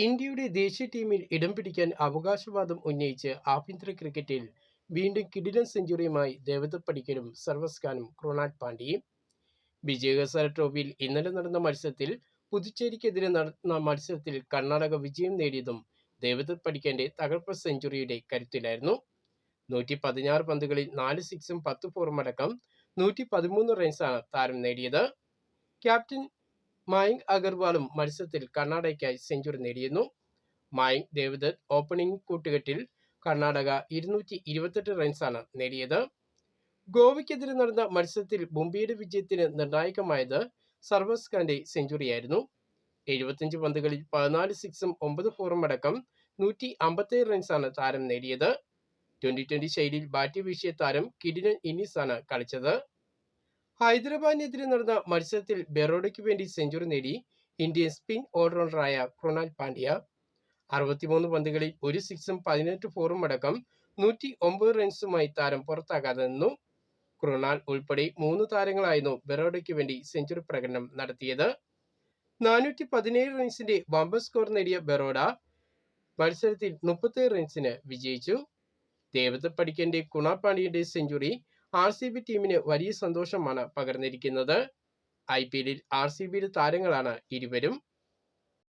ഇന്ത്യയുടെ ദേശീയ ടീമിൽ ഇടം പിടിക്കാൻ അവകാശവാദം ഉന്നയിച്ച് ആഭ്യന്തര ക്രിക്കറ്റിൽ വീണ്ടും കിടിലൻ സെഞ്ചുറിയുമായി ദേവദത്ത് പടിക്കലും സർഫറാസ് ഖാനും കൃണാൽ പാണ്ഡ്യയും. വിജയഹസാര ട്രോഫിയിൽ ഇന്നലെ നടന്ന മത്സരത്തിൽ പുതുച്ചേരിക്കെതിരെ നടന്ന മത്സരത്തിൽ കർണാടക വിജയം നേടിയതും ദേവദത്ത് പടിക്കലിന്റെ തകർപ്പൻ സെഞ്ചുറിയുടെ കരുത്തിലായിരുന്നു. 116 പന്തുകളിൽ 4 സിക്സും 10 ഫോറും അടക്കം 113 റൺസാണ് താരം നേടിയത്. ക്യാപ്റ്റൻ മായങ്ക് അഗർവാളും മത്സരത്തിൽ കർണാടകയ്ക്കായി സെഞ്ചുറി നേടിയിരുന്നു. മായങ്ക് ദേവദത്ത് ഓപ്പണിംഗ് കൂട്ടുകെട്ടിൽ കർണാടക 228 റൺസാണ് നേടിയത്. ഗോവയ്ക്കെതിരെ നടന്ന മത്സരത്തിൽ മുംബൈയുടെ വിജയത്തിന് നിർണായകമായത് സർഫറാസ് ഖാന്റെ സെഞ്ചുറിയായിരുന്നു. 75 പന്തുകളിൽ 14 സിക്സും 9 ഫോറും അടക്കം 157 റൺസാണ് താരം നേടിയത്. 2020 ശൈലിയിൽ ബാറ്റ് വീശിയ താരം കിടിലൻ ഇന്നിംഗ്സാണ് കളിച്ചത്. ഹൈദരാബാദിനെതിരെ നടന്ന മത്സരത്തിൽ ബറോഡയ്ക്ക് വേണ്ടി സെഞ്ചുറി നേടി ഇന്ത്യൻ സ്പിൻ ഓൾറൗണ്ടറായ കൃണാൽ പാണ്ഡ്യ. 63 പന്തുകളിൽ 1 സിക്സും 18 ഫോറും അടക്കം 109 റൺസുമായി താരം പുറത്താകാതെ നിന്നു. കൃണാൽ ഉൾപ്പെടെ 3 താരങ്ങളായിരുന്നു ബറോഡയ്ക്ക് വേണ്ടി സെഞ്ചുറി പ്രകടനം നടത്തിയത്. 417 റൺസിന്റെ വമ്പൻ സ്കോർ നേടിയ ബറോഡ മത്സരത്തിൽ 37 റൺസിന് വിജയിച്ചു. ദേവദത്ത് പടിക്കലിന്റെ കൃണാൽ പാണ്ഡ്യയുടെ സെഞ്ചുറി RCB ടീമിന് വലിയ സന്തോഷമാണ് പകർന്നിരിക്കുന്നത്. IPL-ൽ RCBയുടെ താരങ്ങളാണ് ഇരുവരും.